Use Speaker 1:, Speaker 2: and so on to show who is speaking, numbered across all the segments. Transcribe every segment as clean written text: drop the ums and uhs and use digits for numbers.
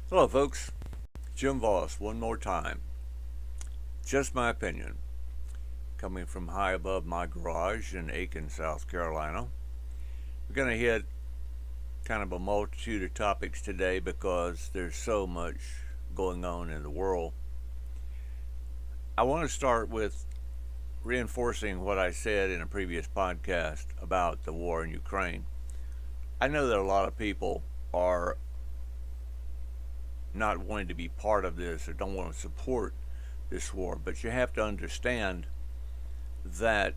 Speaker 1: Hello, folks. Jim Voss, one more time. Just my opinion, coming from high above my garage in Aiken, South Carolina. We're going to hit kind of a multitude of topics today because there's so much going on in the world. I want to start with reinforcing what I said in a previous podcast about the war in Ukraine. I know that a lot of people are not wanting to be part of this or don't want to support this war, but you have to understand that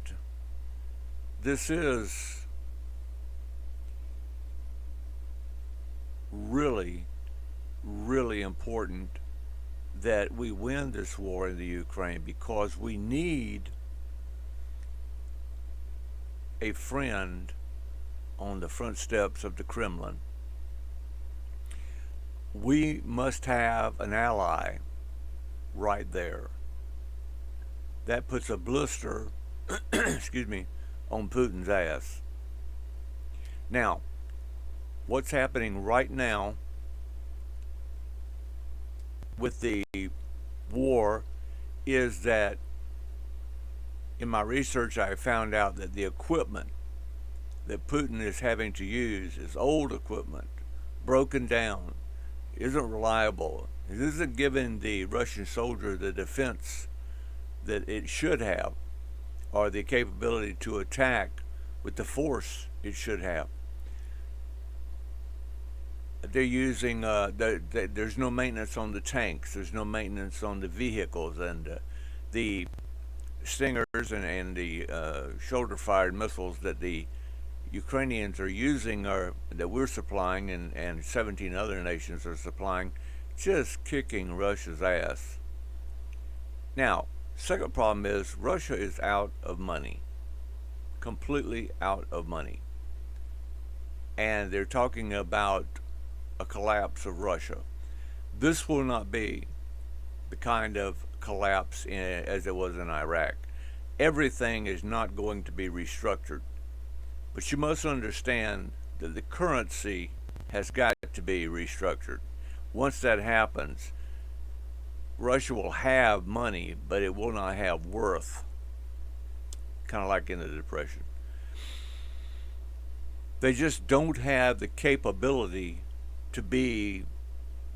Speaker 1: this is really, really important that we win this war in the Ukraine because we need a friend on the front steps of the Kremlin. We must have an ally right there. That puts a blister, excuse me, on Putin's ass. Now, what's happening right now with the war is that in my research I found out that the equipment that Putin is having to use is old equipment, broken down, isn't reliable. It isn't giving the Russian soldier the defense that it should have or the capability to attack with the force it should have. They're using, there's no maintenance on the tanks, there's no maintenance on the vehicles, and the Stingers and the shoulder fired missiles that the Ukrainians are using are that we're supplying and 17 other nations are supplying, just kicking Russia's ass. Now, second problem is Russia is out of money, completely out of money. And they're talking about a collapse of Russia. This will not be the kind of collapse as it was in Iraq. Everything is not going to be restructured. But you must understand that the currency has got to be restructured. Once that happens, Russia will have money, but it will not have worth, kind of like in the Depression. They just don't have the capability to be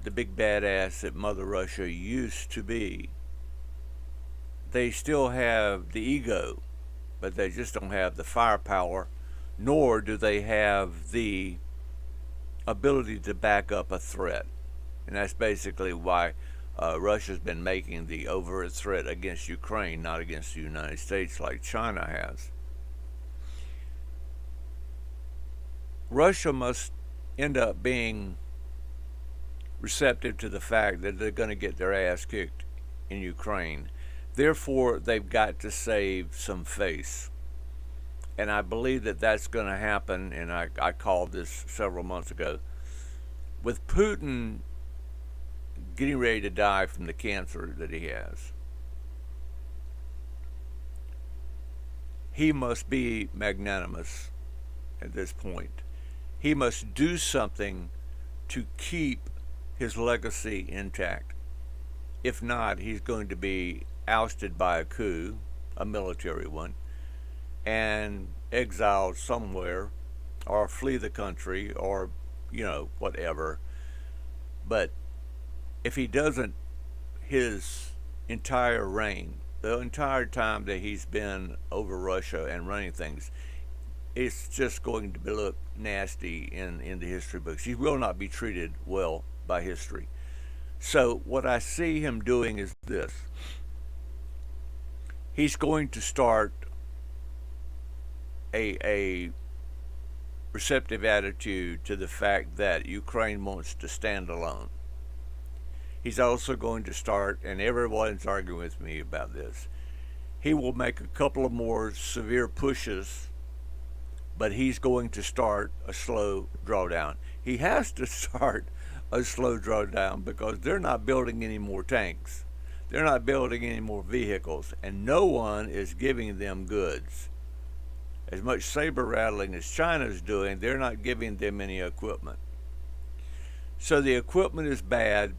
Speaker 1: the big badass that Mother Russia used to be. They still have the ego, but they just don't have the firepower, nor do they have the ability to back up a threat. And that's basically why Russia's been making the overt threat against Ukraine, not against the United States like China has. Russia must end up being receptive to the fact that they're going to get their ass kicked in Ukraine. Therefore, they've got to save some face. And I believe that that's going to happen, and I called this several months ago. With Putin getting ready to die from the cancer that he has, he must be magnanimous at this point. He must do something to keep his legacy intact. If not, he's going to be ousted by a coup, a military one, and exiled somewhere, or flee the country, or, whatever. But if he doesn't, his entire reign, the entire time that he's been over Russia and running things, it's just going to look nasty in the history books. He will not be treated well by history. So what I see him doing is this. He's going to start a receptive attitude to the fact that Ukraine wants to stand alone. He's also going to start, and everyone's arguing with me about this, he will make a couple of more severe pushes, but he's going to start a slow drawdown. He has to start a slow drawdown because they're not building any more tanks. They're not building any more vehicles, and no one is giving them goods. As much saber rattling as China's doing, they're not giving them any equipment. So the equipment is bad.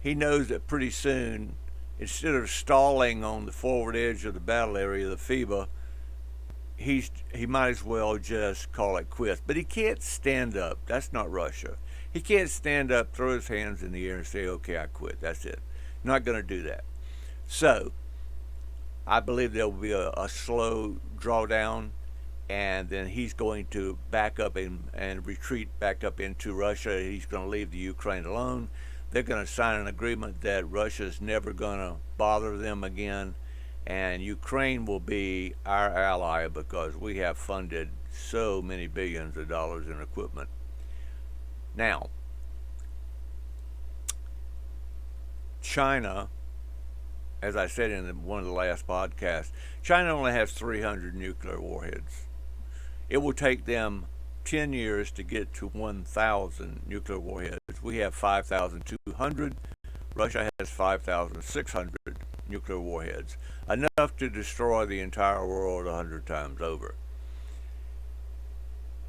Speaker 1: He knows that pretty soon, instead of stalling on the forward edge of the battle area, the FIBA, he might as well just call it quits. But he can't stand up. That's not Russia. He can't stand up, throw his hands in the air, and say, "Okay, I quit." That's it. Not going to do that. So I believe there will be a slow drawdown, and then he's going to back up and retreat back up into Russia. He's going to leave the Ukraine alone. They're going to sign an agreement that Russia's never going to bother them again, and Ukraine will be our ally because we have funded so many billions of dollars in equipment. Now, China, as I said in one of the last podcasts, China only has 300 nuclear warheads. It will take them 10 years to get to 1,000 nuclear warheads. We have 5,200. Russia has 5,600 nuclear warheads, enough to destroy the entire world 100 times over.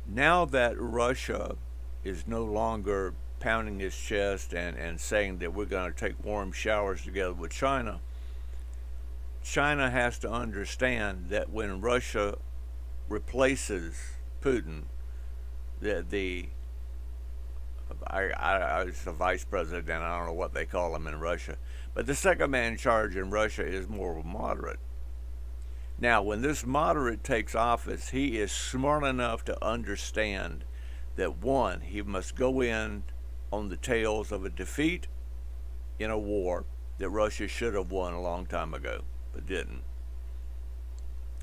Speaker 1: Now that Russia is no longer pounding his chest and saying that we're going to take warm showers together with China, China has to understand that when Russia replaces Putin, the it's the vice president, I don't know what they call him in Russia, but the second man in charge in Russia is more of a moderate. Now, when this moderate takes office, he is smart enough to understand that one, he must go in on the tails of a defeat in a war that Russia should have won a long time ago, but didn't.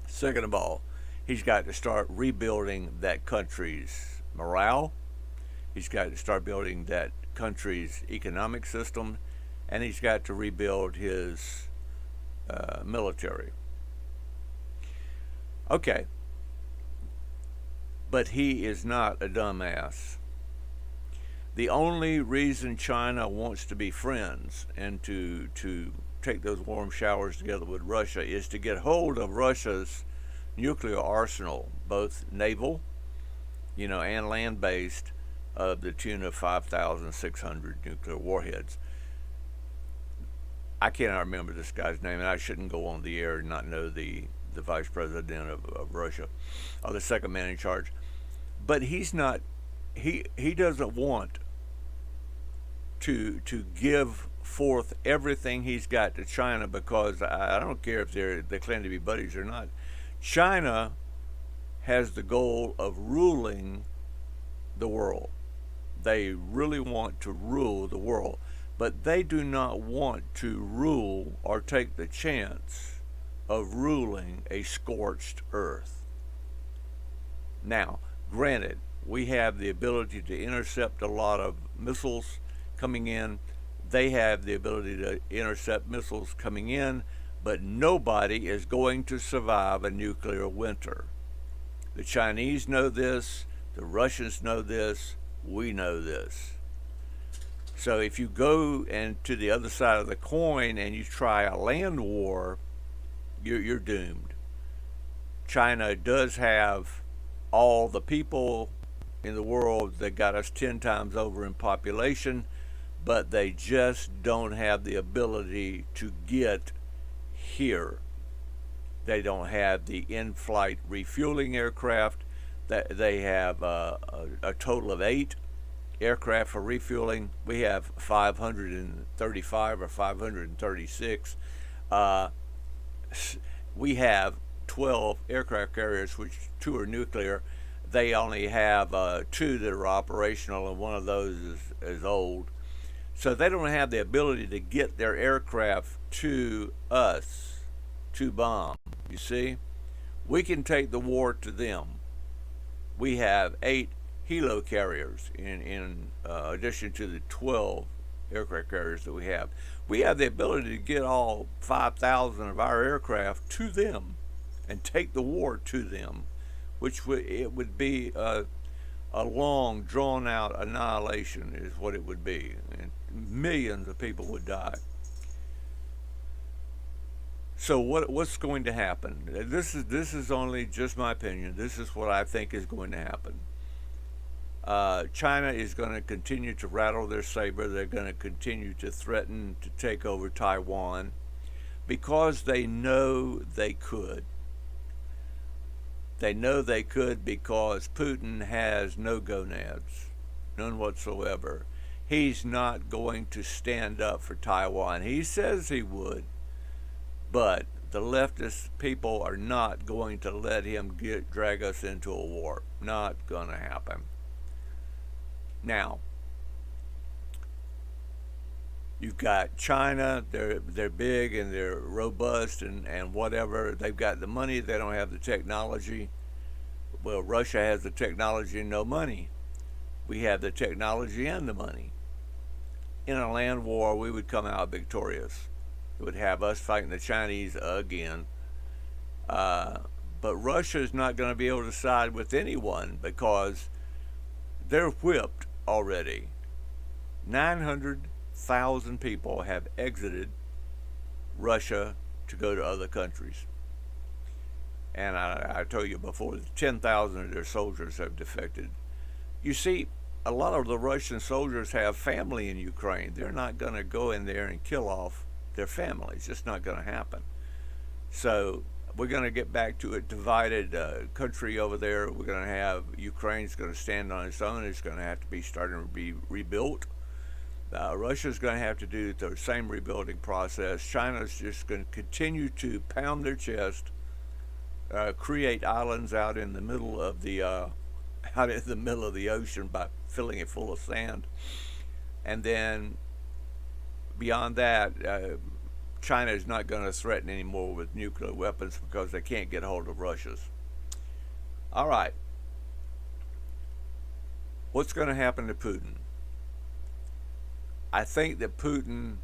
Speaker 1: Second of all, he's got to start rebuilding that country's morale. He's got to start building that country's economic system, and he's got to rebuild his military. Okay, but he is not a dumbass. The only reason China wants to be friends and to take those warm showers together with Russia is to get hold of Russia's nuclear arsenal, both naval, and land-based, of the tune of 5,600 nuclear warheads. I cannot remember this guy's name, and I shouldn't go on the air and not know the vice president of Russia, or the second man in charge. But he's not. He doesn't want to give forth everything he's got to China, because I don't care if they claim to be buddies or not. China has the goal of ruling the world. They really want to rule the world, but they do not want to rule or take the chance of ruling a scorched earth. Now, granted, we have the ability to intercept a lot of missiles coming in. They have the ability to intercept missiles coming in, but nobody is going to survive a nuclear winter. The Chinese know this, the Russians know this, we know this. So if you go and to the other side of the coin and you try a land war, you're doomed. China does have all the people in the world that got us 10 times over in population, but they just don't have the ability to get here. They don't have the in-flight refueling aircraft. That they have a total of 8 aircraft for refueling. We have 535 or 536. We have 12 aircraft carriers, which 2 are nuclear. They only have 2 that are operational, and one of those is old. So they don't have the ability to get their aircraft to us to bomb. You see, we can take the war to them. We have 8 helo carriers in addition to the 12 aircraft carriers that we have. We have the ability to get all 5,000 of our aircraft to them and take the war to them, which would be a long, drawn-out annihilation is what it would be, and millions of people would die. So what's going to happen? This is only just my opinion. This is what I think is going to happen. China is going to continue to rattle their saber. They're going to continue to threaten to take over Taiwan because they know they could. They know they could because Putin has no gonads, none whatsoever. He's not going to stand up for Taiwan. He says he would, but the leftist people are not going to let him drag us into a war. Not going to happen. Now, you've got China. They're big and they're robust and whatever. They've got the money. They don't have the technology. Well, Russia has the technology and no money. We have the technology and the money. In a land war, we would come out victorious. It would have us fighting the Chinese again. But Russia is not going to be able to side with anyone because they're whipped already. 900,000 people have exited Russia to go to other countries. And I told you before, 10,000 of their soldiers have defected. You see, a lot of the Russian soldiers have family in Ukraine. They're not going to go in there and kill off their family. It's just not going to happen. So we're going to get back to a divided country over there. We're going to have Ukraine's going to stand on its own. It's going to have to be starting to be rebuilt. Russia's going to have to do the same rebuilding process. China's just going to continue to pound their chest, create islands out in the middle of the ocean by filling it full of sand, and then beyond that, China is not going to threaten anymore with nuclear weapons because they can't get hold of Russia's. All right, what's going to happen to Putin? I think that Putin,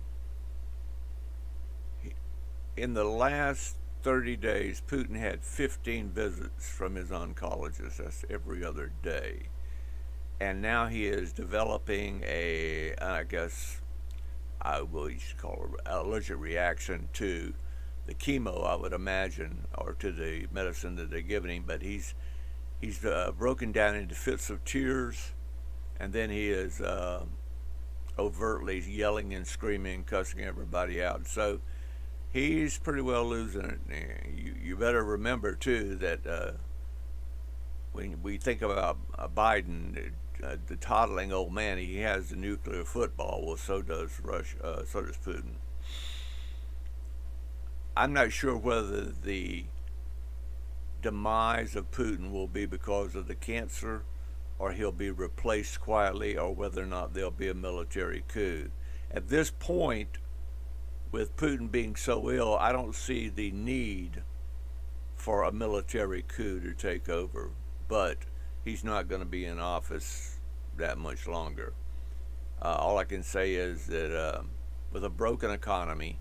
Speaker 1: in the last 30 days, Putin had 15 visits from his oncologist. That's every other day. And now he is developing I guess, you should call it an allergic reaction to the chemo, I would imagine, or to the medicine that they're giving him. But he's broken down into fits of tears, and then he is overtly yelling and screaming, cussing everybody out. So he's pretty well losing it. You better remember too that when we think about Biden, the toddling old man, he has the nuclear football. Well, so does Russia. So does Putin. I'm not sure whether the demise of Putin will be because of the cancer, or he'll be replaced quietly, or whether or not there'll be a military coup. At this point, with Putin being so ill, I don't see the need for a military coup to take over. But he's not going to be in office that much longer. All I can say is that with a broken economy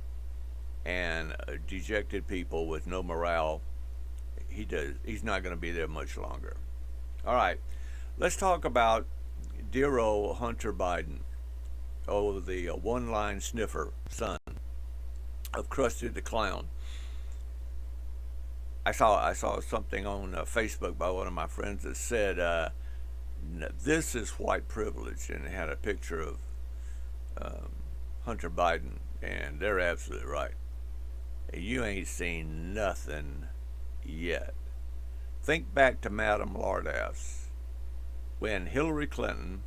Speaker 1: and dejected people with no morale, he's not going to be there much longer. All right, let's talk about dear old Hunter Biden, the one-line sniffer son of Krusty the Clown. I saw something on Facebook by one of my friends that said, "This is white privilege," and it had a picture of Hunter Biden, and they're absolutely right. You ain't seen nothing yet. Think back to Madam Lardass when Hillary Clinton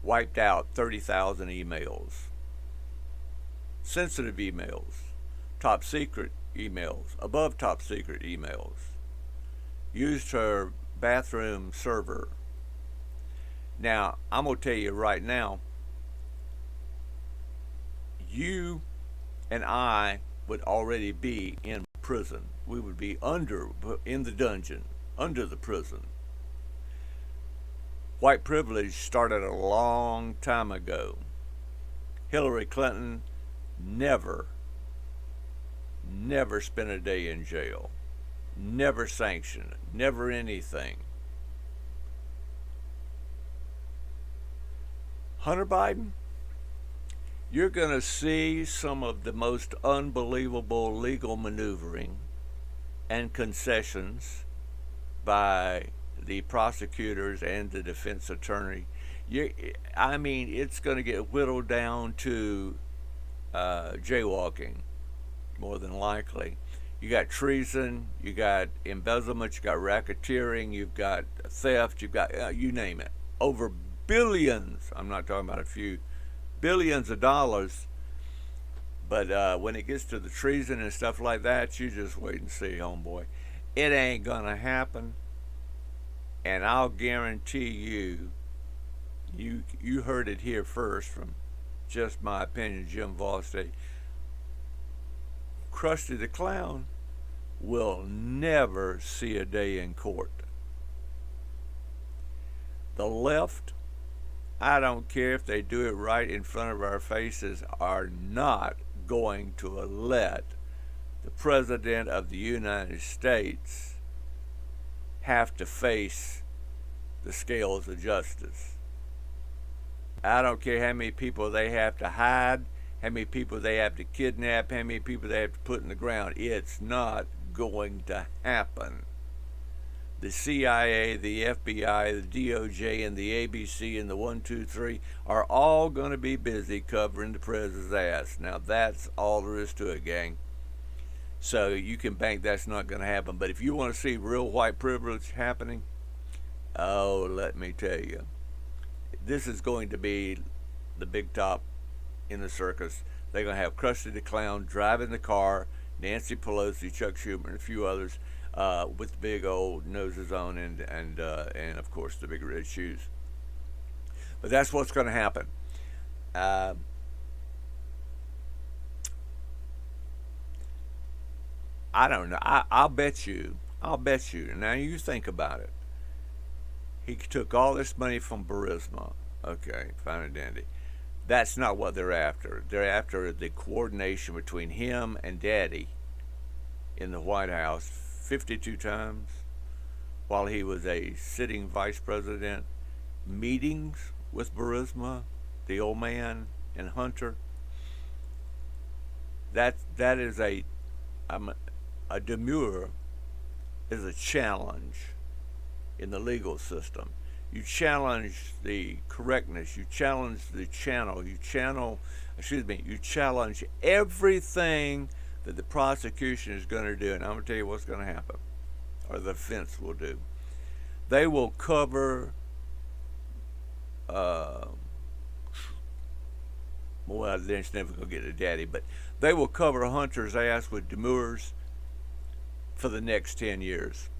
Speaker 1: wiped out 30,000 emails. Sensitive emails, top secret emails, above top secret emails. Used her bathroom server. Now, I'm going to tell you right now, you and I would already be in prison. We would be in the dungeon, under the prison. White privilege started a long time ago. Hillary Clinton never spent a day in jail, never sanctioned, never anything. Hunter Biden, you're going to see some of the most unbelievable legal maneuvering and concessions by the prosecutors and the defense attorney. You, I mean, it's going to get whittled down to jaywalking, more than likely. You got treason, you got embezzlement, you got racketeering, you've got theft, you've got you name it. Over billions, I'm not talking about a few, billions of dollars. But when it gets to the treason and stuff like that, you just wait and see, homeboy. It ain't gonna happen, and I'll guarantee you, you heard it here first from just my opinion, Jim Voss. Krusty the Clown will never see a day in court. The left, I don't care if they do it right in front of our faces, are not going to let the President of the United States have to face the scales of justice. I don't care how many people they have to hide, how many people they have to kidnap, how many people they have to put in the ground. It's not going to happen. The CIA, the FBI, the DOJ, and the ABC, and the 123 are all going to be busy covering the president's ass. Now, that's all there is to it, gang. So you can bank that's not going to happen. But if you want to see real white privilege happening, oh, let me tell you, this is going to be the big top in the circus. They're going to have Krusty the Clown driving the car, Nancy Pelosi, Chuck Schumer, and a few others with the big old noses on, and of course the big red shoes. But that's what's going to happen. I don't know. I'll bet you. I'll bet you. Now you think about it. He took all this money from Burisma. Okay, fine and dandy. That's not what they're after. They're after the coordination between him and Daddy in the White House 52 times while he was a sitting vice president. Meetings with Burisma, the old man, and Hunter. That is a demur is a challenge in the legal system. You challenge the correctness, you challenge the channel, you challenge everything that the prosecution is going to do. And I'm going to tell you what's going to happen, or the defense will do. They will cover, well, they're never going to get to Daddy, but they will cover Hunter's ass with demurs for the next 10 years.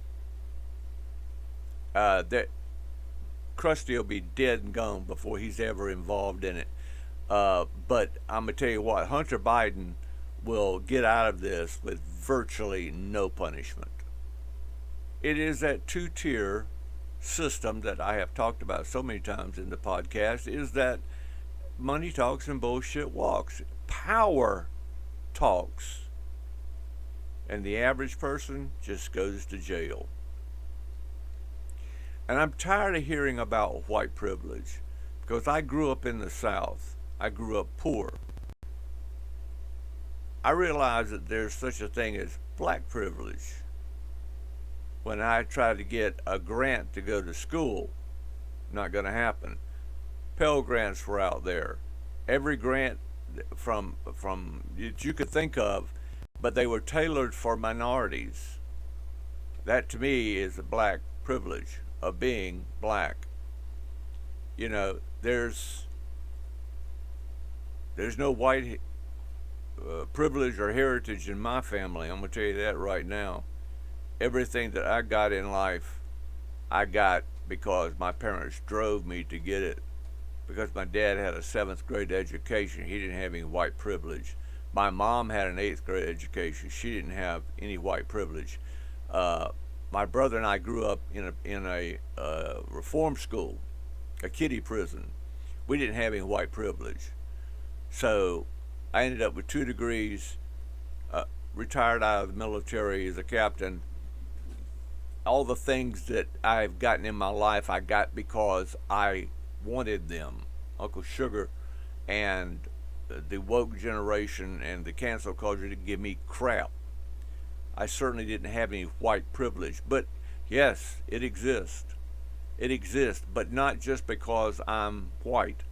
Speaker 1: That Krusty will be dead and gone before he's ever involved in it. But I'm going to tell you what, Hunter Biden will get out of this with virtually no punishment. It is that two-tier system that I have talked about so many times in the podcast, is that money talks and bullshit walks. Power talks. And the average person just goes to jail. And I'm tired of hearing about white privilege, because I grew up in the South. I grew up poor. I realized that there's such a thing as black privilege. When I tried to get a grant to go to school, not going to happen. Pell Grants were out there. Every grant from that you could think of, but they were tailored for minorities. That to me is a black privilege of being black. You know, there's no white privilege or heritage in my family. I'm going to tell you that right now. Everything that I got in life, I got because my parents drove me to get it. Because my dad had a 7th grade education, he didn't have any white privilege. My mom had an 8th grade education, she didn't have any white privilege. My brother and I grew up in a reform school, a kiddie prison. We didn't have any white privilege. So I ended up with 2 degrees, retired out of the military as a captain. All the things that I've gotten in my life, I got because I wanted them. Uncle Sugar and the woke generation and the cancel culture didn't give me crap. I certainly didn't have any white privilege. But Yes, it exists. It exists, but not just because I'm white.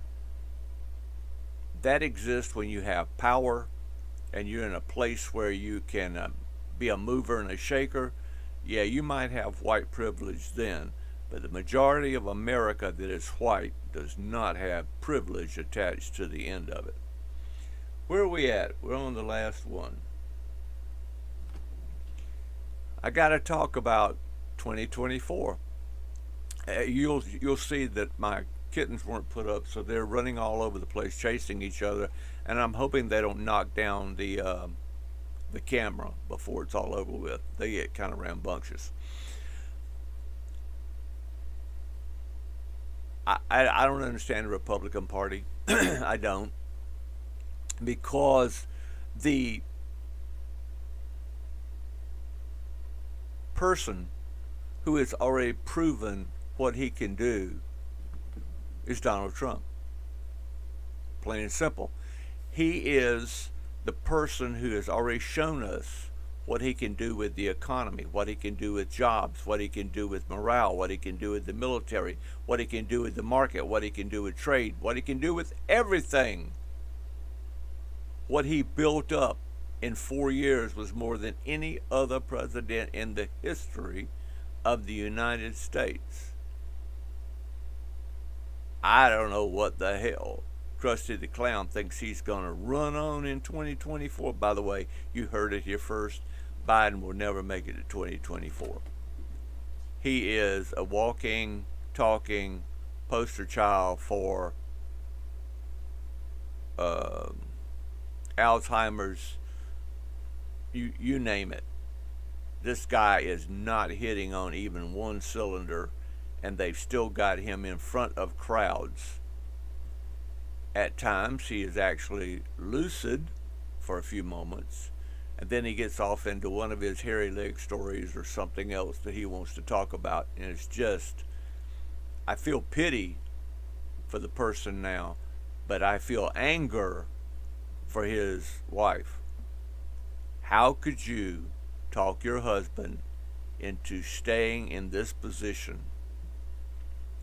Speaker 1: That exists when you have power and you're in a place where you can be a mover and a shaker. Yeah, you might have white privilege then, but the majority of America that is white does not have privilege attached to the end of it. Where are we at? We're on the last one. I got to talk about 2024. You'll see that my kittens weren't put up, so they're running all over the place, chasing each other, and I'm hoping they don't knock down the camera before it's all over with. They get kind of rambunctious. I don't understand the Republican Party. I don't, because the person who has already proven what he can do is Donald Trump. Plain and simple. He is the person who has already shown us what he can do with the economy, what he can do with jobs, what he can do with morale, what he can do with the military, what he can do with the market, what he can do with trade, what he can do with everything. What he built up in 4 years was more than any other president in the history of the United States. I don't know what the hell Krusty the Clown thinks he's going to run on in 2024. By the way, you heard it here first. Biden will never make it to 2024. He is a walking, talking poster child for uh, Alzheimer's, you name it. This guy is not hitting on even one cylinder, and they've still got him in front of crowds. At times, he is actually lucid for a few moments, and then he gets off into one of his hairy leg stories or something else that he wants to talk about, and it's just, I feel pity for the person now, but I feel anger for his wife. How could you talk your husband into staying in this position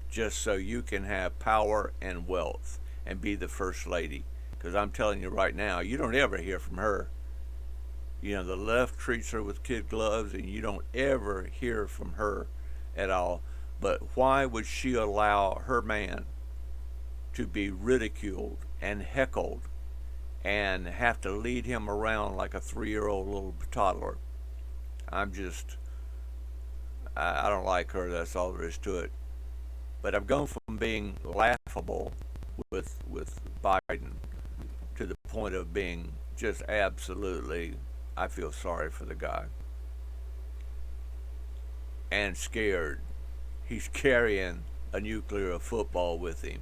Speaker 1: just so you can have power and wealth and be the first lady? Because I'm telling you right now, you don't ever hear from her. You know, the left treats her with kid gloves, and you don't ever hear from her at all. But why would she allow her man to be ridiculed and heckled and have to lead him around like a 3-year-old little toddler? I don't like her. That's all there is to it. But I've gone from being laughable with Biden to the point of being just absolutely, I feel sorry for the guy. And scared. He's carrying a nuclear football with him,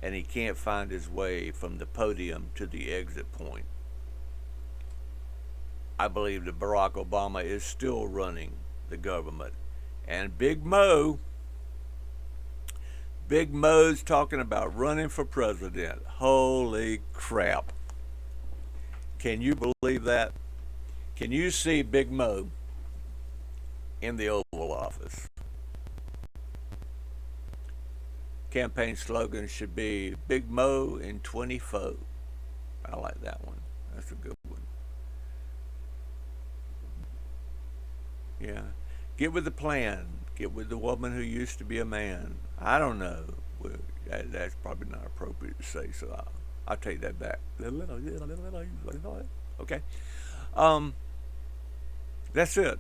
Speaker 1: and he can't find his way from the podium to the exit point. I believe that Barack Obama is still running the government. And Big Mo's talking about running for president. Holy crap. Can you believe that? Can you see Big Mo in the Oval Office? Campaign slogan should be Big Mo in 24. I like that one. That's a good one. Yeah. Get with the plan. Get with the woman who used to be a man. I don't know. Well, that's probably not appropriate to say, so I'll take that back. Okay. Um, that's it.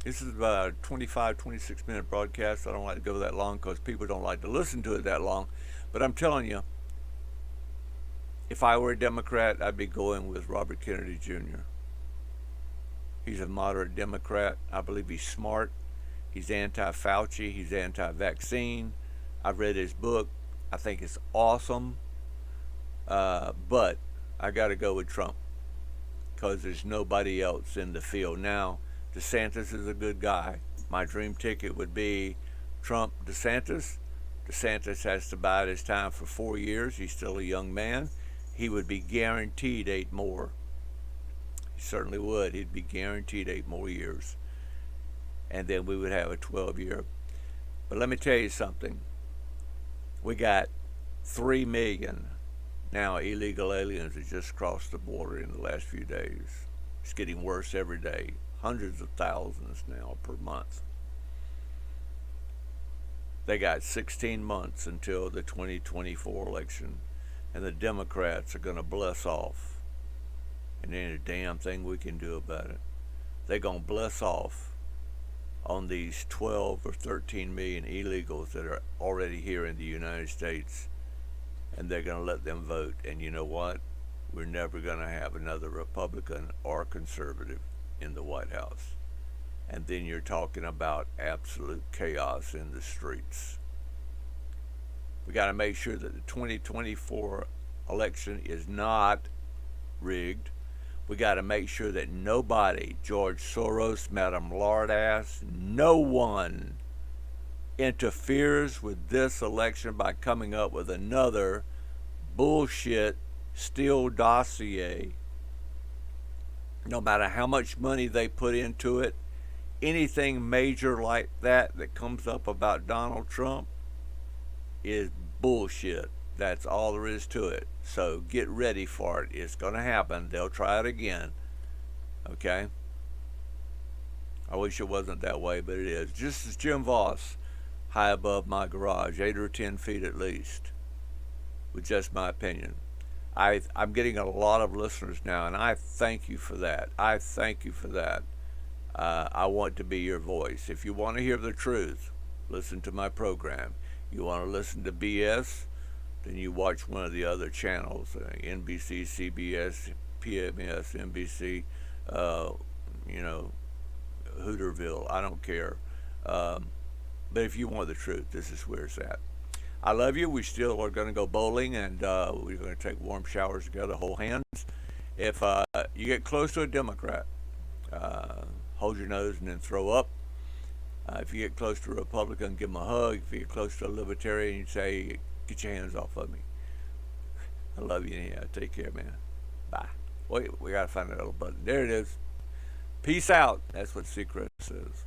Speaker 1: This is about a 25, 26-minute broadcast. I don't like to go that long because people don't like to listen to it that long. But I'm telling you, if I were a Democrat, I'd be going with Robert Kennedy Jr. He's a moderate Democrat. I believe he's smart. He's anti-Fauci. He's anti-vaccine. I've read his book. I think it's awesome. But I got to go with Trump because there's nobody else in the field. Now, DeSantis is a good guy. My dream ticket would be Trump, DeSantis. DeSantis has to bide his time for 4 years. He's still a young man. He would be guaranteed 8 more. He certainly would. He'd be guaranteed 8 more years. and then we would have a 12-year. But let me tell you something. We got 3 million now illegal aliens that just crossed the border in the last few days. It's getting worse every day. Hundreds of thousands now per month. They got 16 months until the 2024 election, and the Democrats are going to bless off. And there ain't a damn thing we can do about it. They're going to bless off on these 12 or 13 million illegals that are already here in the United States, and they're going to let them vote. And you know what? We're never going to have another Republican or conservative in the White House. And then you're talking about absolute chaos in the streets. We got to make sure that the 2024 election is not rigged. We got to make sure that nobody, George Soros, Madam Lardass, no one interferes with this election by coming up with another bullshit Steele dossier. No matter how much money they put into it, anything major like that that comes up about Donald Trump is bullshit. That's all there is to it. So get ready for it. It's going to happen. They'll try it again. Okay? I wish it wasn't that way, but it is. Just as Jim Voss, high above my garage, 8 or 10 feet at least, with just my opinion. I'm getting a lot of listeners now, and I thank you for that. I thank you for that. I want to be your voice. If you want to hear the truth, listen to my program. You want to listen to BS, then you watch one of the other channels, NBC, CBS, PMS, NBC, Hooterville. I don't care. But if you want the truth, this is where it's at. I love you. We still are going to go bowling, and we're going to take warm showers together, hold hands. If you get close to a Democrat, hold your nose and then throw up. If you get close to a Republican, give them a hug. If you get close to a Libertarian, you say, get your hands off of me. I love you anyhow. Take care, man. Bye. Wait, we got to find that little button. There it is. Peace out. That's what Secret says.